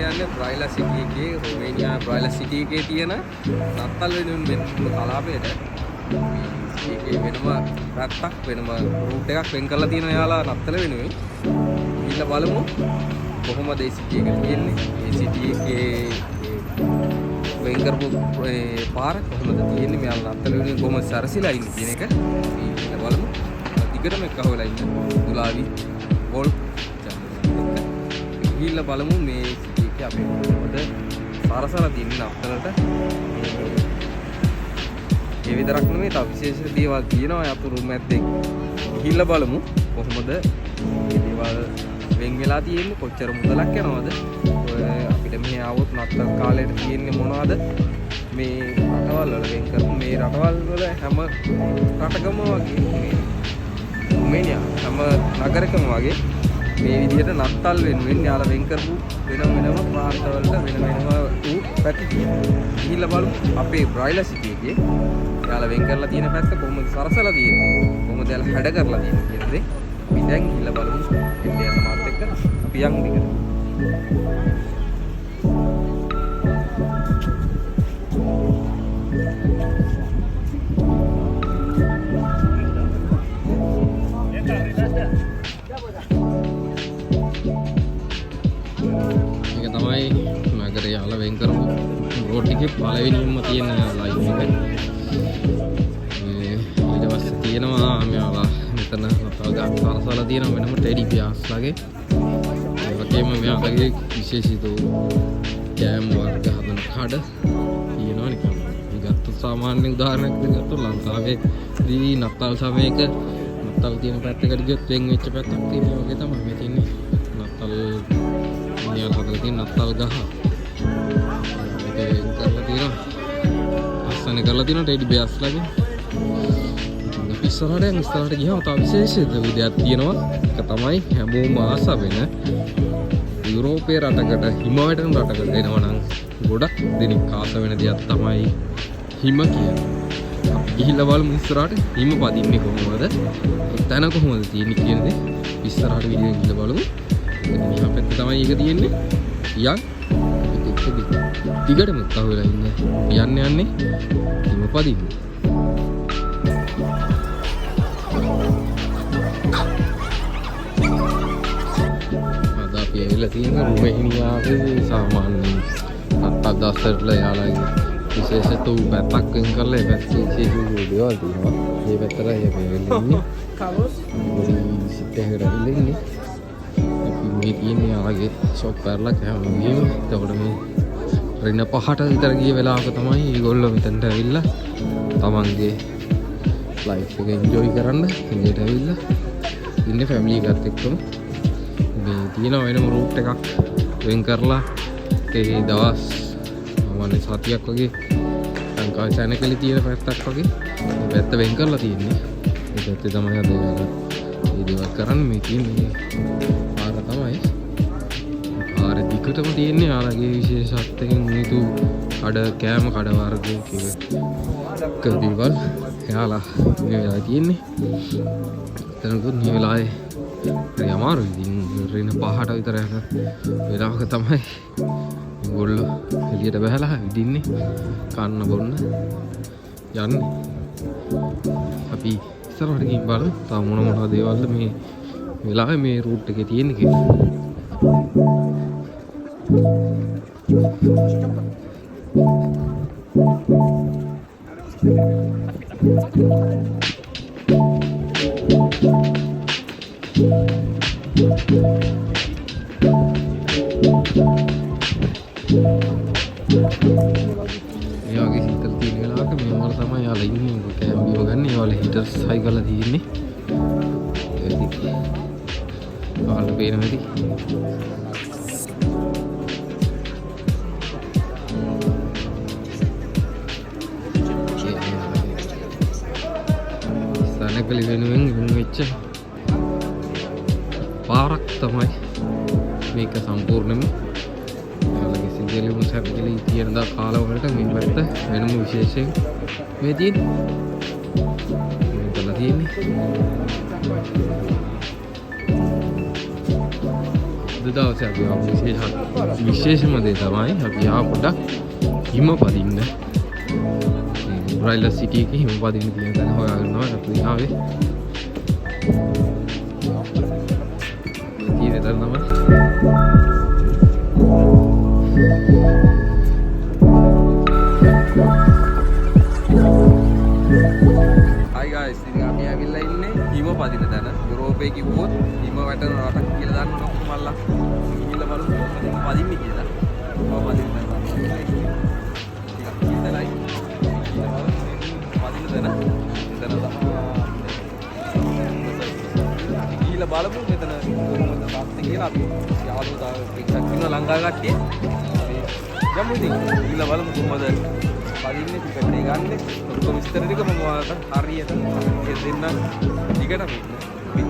යන්නේ බ්‍රයිලර් සිටි එකේ රොමේනියා බ්‍රයිලර් සිටි එකේ තියෙන නත්තල් වෙනුවෙන් වෙන කලාපයට ඒකේ වෙනම රත්තක් වෙනම රූට් එකක් වෙන් කරලා තියෙනවා යාලා නත්තල වෙනුවෙන්. ඉන්න බලමු කොහොමද ඒ සිටි එක තියෙන්නේ. ඒ සිටි එකේ වෙන් කරපු පාර කොහොමද තියෙන්නේ. මෙයාලා නත්තල වෙනුවෙන් කොහොමද සරසිලා ඉන්නේ කියන එක ඉන්න බලමු. දිගටම එකහවලා ඉන්න දුලාවි වෝල් ගිහිල්ලා බලමු මේ සිටි එකේ අපි කොහොමද සරසලා තින්නේ නත්තලට. ඒ විතරක් නෙමෙයි තව විශේෂ දේවල් තියෙනවා. අපි රූම් එකත් එක්ක ගිහිල්ලා බලමු කොහොමද මේ දේවල් වෙන් වෙලා තියෙන්නේ, කොච්චර මුදලක් යනවද, අපිට මෙහි ආවොත් නත්තල් කාලේට තියෙන්නේ මොනවද, මේ රටවල් වල වෙන් කරමු. මේ රටවල් වල හැම රටකම වගේ මේ රොමේනියා හැම නගරකම වගේ මේ විදිහට නත්තල් වෙනුවෙන් යාලා වෙන් කරපු වෙනම ප්‍රාන්තවලට වෙනම පැති තියෙනවා. ගිහිල්ලා බලමු අපේ බ්‍රයිලර් සිටි එකේ යාලා වෙන් කරලා තියෙන පැත්ත කොහොමද සරසලා තියෙන්නේ, කොහොමද යාලා හැඩ කරලා තියෙන්නේ කියන දේ අපි දැන් ගිහිල්ලා බලමු. එන්න යන මාත් එක්ක අපි යන් දිගට. මේක තමයි නගරේ යාලා වෙන් කරපු රෝඩ් එකේ පළවෙනිම තියෙන ලයින් එක. ඊට පස්සේ තියෙනවා මෙයාලා මෙතන නතල් ගන්න සරසලා තියෙනවා වෙනම ටෙඩි පියාස්ලාගේ. ඒ වගේම මෙයාලගේ විශේෂිත කෑම වර්ග හදන කඩ තියෙනවා නිකන්. ගත්ත සාමාන්‍ය උදාහරණයක් ගත්තොත් ලංකාවේ දී නත්තල් සමයක නත්තල් තියෙන පැත්තකට ගියොත් වෙන් වෙච්ච පැත්තක් තියෙනවා වගේ තමයි මේ තියෙන්නේ. නත්තල් මිනිහා හදලා තියෙන නත්තල් ගහ. ඒක කරලා තියෙනවා. අස්සන කරලා තියෙනවා ටෙඩි බියර්ස්ලාගේ. ඉස්සරහට ගියාම තව විශේෂ දෙයක් තියෙනවා. ඒක තමයි හැමෝම ආස වෙන යුරෝපයේ රටකට හිම වැටෙන රටකට එනවා නම් ගොඩක් දෙනෙක් ආස වෙන දෙයක් තමයි හිම කියන්නේ. අපි ගිහිල්ලා බලමු ඉස්සරහට හිම පදින්නේ කොහොමද, තැන කොහොමද තියෙන්නේ කියන දේ ඉස්සරහට වීඩියෝ එකෙන් ගිහිල්ලා බලමු. මෙහා පැත්තේ තමයි ඒක තියෙන්නේ. දිගටම තවලා ඉන්නේ. යන්නේ හිම පදින්නේ. අද අපි ඇවිල්ලා තියෙන රොමේනියාවේ සාමාන්‍ය අත්ත දස්තරලා යාළගේ විශේෂ තෝ පැත්තක් වෙන් කරලා ඒ පැත්තේ විශේෂ දේවල් තියෙනවා. මේ පැත්තට අපි ඇවිල්ලා ඉන්නේ. සිත් එකකට ඇවිල්ලා ඉන්නේ. අපි මේ තියෙන්නේ යාළගේ ෂොප් කරලා කෑම ගියමු. එතකොට මේ රින 5ට විතර ගිය වෙලාවක තමයි ඒගොල්ලෝ මෙතනට ඇවිල්ලා තමන්ගේ ලයිෆ් එක එන්ජොයි කරන්න ඉන්නට ඇවිල්ලා ඉන්නේ ෆැමිලි එකත් එක්කම. මේ තියෙන වෙනම රූට් එකක් වෙන් කරලා ඒ දවස් සාමාන්‍ය සතියක් වගේ ලංකාවේ සැනකෙලි තියෙන පැත්තක් වගේ මේ පැත්ත වෙන් කරලා තියෙන්නේ. මේ පැත්තේ තමයි අද මේ දේවල් කරන්නේ. මේ තියෙන්නේ පාර තමයි. පාර දිගටම තියෙන්නේ යාළගේ විශේෂත්වයෙන් නිතු කඩ කෑම කඩ වර්ග කියලා දේවල් යාලා මේ වෙලාවේ තියෙන්නේ. එතනකුත් මේ වෙලාවේ හරි අමාරුයි. ඉතින් රින 5ට විතර යන වෙලාවක තමයි ඒගොල්ලෝ එළියට බහලා ඉදින්නේ කන්න බොන්න යන්නේ. අපි ඉස්සරහට ගිහින් බලමු තව මොන දේවල්ද මේ වෙලාවේ මේ රූට් එකේ තියෙන්නේ කියලා. එයාගේ හිතල් තියෙන වෙලාවක මේ වල තමයි යාලා ඉන්නේ. කෑම බීම ගන්න. ඒ වල හීටර්ස් හයි කරලා තියෙන්නේ. ඒක ඔයාලට පේනවා ඇති. සනකලි වෙනුවෙන් වෙච්ච පාරක් තමයි මේක සම්පූර්ණයෙන්ම. යාළගේ සිංහලෙම සැපකලි තියෙන දා කාලවලට මේ පැත්ත වෙනම විශේෂයෙන් මේ තියෙන්නේ. මේ කරලා තියෙන්නේ. දවසේ අපි ආපු විශේෂම දේ තමයි අපි ආපුඩක් හිම පදින්න. බ්‍රයිලර් සිටි එකේ හිම පදින්න තියෙන තැන හොයාගන්නවා අපි ආවේ. තියෙන තැන තමයි අපි ඇවිල්ලා ඉන්නේ හිම පදින තැන. යුරෝපයේ කිව්වොත් හිම වැටෙන රටක් කියලා දාන්න ඕන මල්ලා. ගිහිල්ලා බලමු කොහොමද පදින්නේ කියලා. කොහොමද පදින්න තැන. ටිකක් ඉඳලා පදින තැන. එතන තමයි ගිහිල්ලා බලමු මෙතන කොහොමද තාත්තේ කියලා අපි යාළුවෝ එක්කක් ඉන්න ලංකා කට්ටිය. අපි යමු ඉතින් ගිහිල්ලා බලමු කොහොමද පදින්නේ ටිකට් එක ගන්න. ඔක්කොම විස්තර ටික මම ඔයාලට හරියට දෙන්නම්. ටිකට මේ